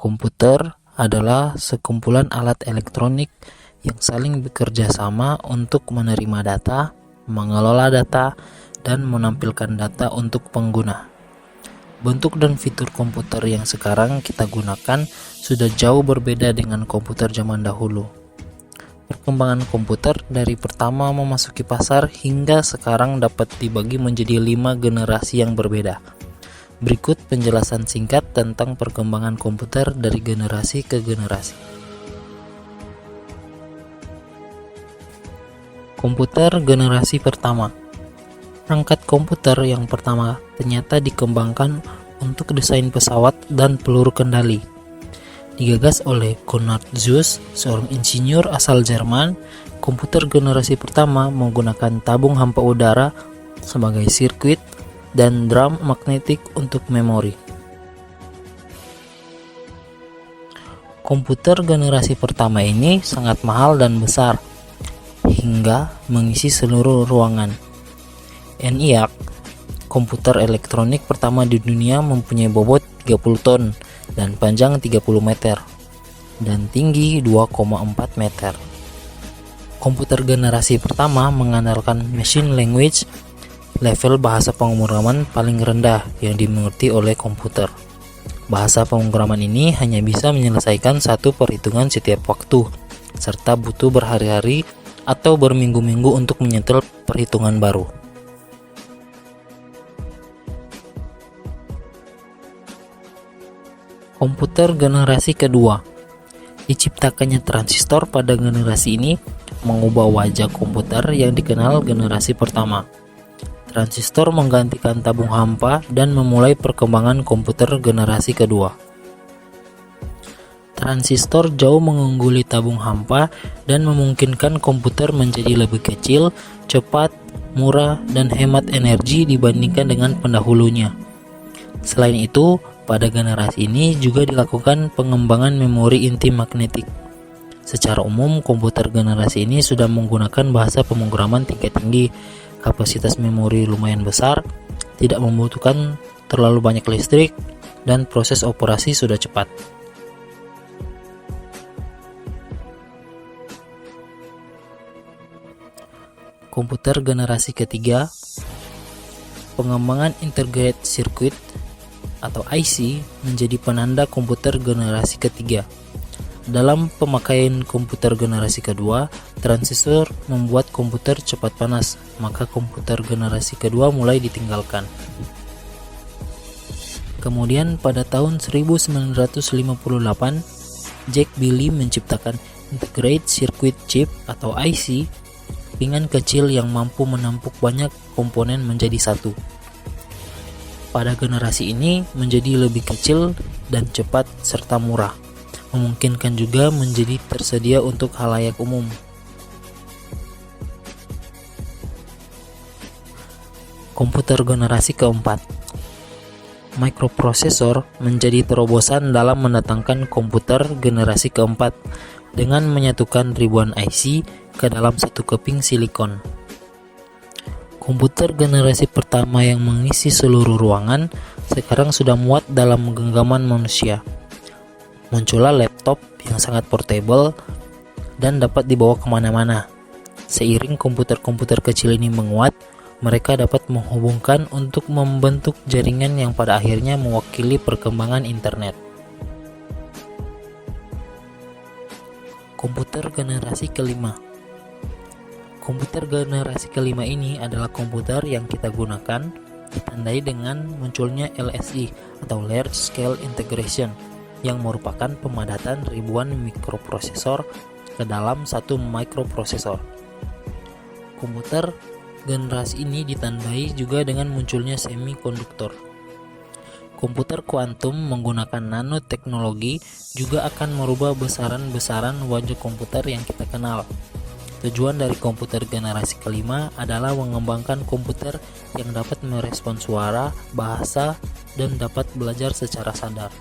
Komputer adalah sekumpulan alat elektronik yang saling bekerja sama untuk menerima data, mengelola data, dan menampilkan data untuk pengguna. Bentuk dan fitur komputer yang sekarang kita gunakan sudah jauh berbeda dengan komputer zaman dahulu. Perkembangan komputer dari pertama memasuki pasar hingga sekarang dapat dibagi menjadi 5 generasi yang berbeda. Berikut penjelasan singkat tentang perkembangan komputer dari generasi ke generasi. Komputer generasi pertama. Perangkat komputer yang pertama ternyata dikembangkan untuk desain pesawat dan peluru kendali. Digagas oleh Konrad Zuse, seorang insinyur asal Jerman. Komputer generasi pertama menggunakan tabung hampa udara sebagai sirkuit dan drum magnetik untuk memori. Komputer generasi pertama ini sangat mahal dan besar, hingga mengisi seluruh ruangan. ENIAC, komputer elektronik pertama di dunia, mempunyai bobot 30 ton dan panjang 30 meter dan tinggi 2,4 meter. Komputer generasi pertama mengandalkan machine language, level bahasa pemrograman paling rendah yang dimengerti oleh komputer. Bahasa pemrograman ini hanya bisa menyelesaikan satu perhitungan setiap waktu, serta butuh berhari-hari atau berminggu-minggu untuk menyetel perhitungan baru. Komputer generasi kedua. Diciptakannya transistor pada generasi ini mengubah wajah komputer yang dikenal generasi pertama. Transistor menggantikan tabung hampa dan memulai perkembangan komputer generasi kedua. Transistor jauh mengungguli tabung hampa dan memungkinkan komputer menjadi lebih kecil, cepat, murah, dan hemat energi dibandingkan dengan pendahulunya. Selain itu, pada generasi ini juga dilakukan pengembangan memori inti magnetik. Secara umum, komputer generasi ini sudah menggunakan bahasa pemrograman tingkat tinggi, kapasitas memori lumayan besar, tidak membutuhkan terlalu banyak listrik, dan proses operasi sudah cepat. Komputer generasi ketiga. Pengembangan integrated circuit atau IC menjadi penanda komputer generasi ketiga. Dalam pemakaian komputer generasi kedua, transistor membuat komputer cepat panas, maka komputer generasi kedua mulai ditinggalkan. Kemudian pada tahun 1958, Jack Billy menciptakan Integrated Circuit Chip atau IC, kepingan kecil yang mampu menampung banyak komponen menjadi satu. Pada generasi ini menjadi lebih kecil dan cepat serta murah, memungkinkan juga menjadi tersedia untuk khalayak umum. Komputer generasi keempat. Microprosesor menjadi terobosan dalam mendatangkan komputer generasi keempat dengan menyatukan ribuan IC ke dalam satu keping silikon. Komputer generasi pertama yang mengisi seluruh ruangan sekarang sudah muat dalam genggaman manusia. Muncullah laptop yang sangat portable dan dapat dibawa kemana-mana. Seiring komputer-komputer kecil ini menguat, mereka dapat menghubungkan untuk membentuk jaringan yang pada akhirnya mewakili perkembangan internet. Komputer generasi kelima. Komputer generasi kelima ini adalah komputer yang kita gunakan, ditandai dengan munculnya LSI atau Large Scale Integration, yang merupakan pemadatan ribuan mikroprosesor ke dalam satu mikroprosesor. Komputer generasi ini ditandai juga dengan munculnya semikonduktor. Komputer kuantum menggunakan nanoteknologi juga akan merubah besaran-besaran wajah komputer yang kita kenal. Tujuan dari komputer generasi kelima adalah mengembangkan komputer yang dapat merespons suara, bahasa, dan dapat belajar secara sadar.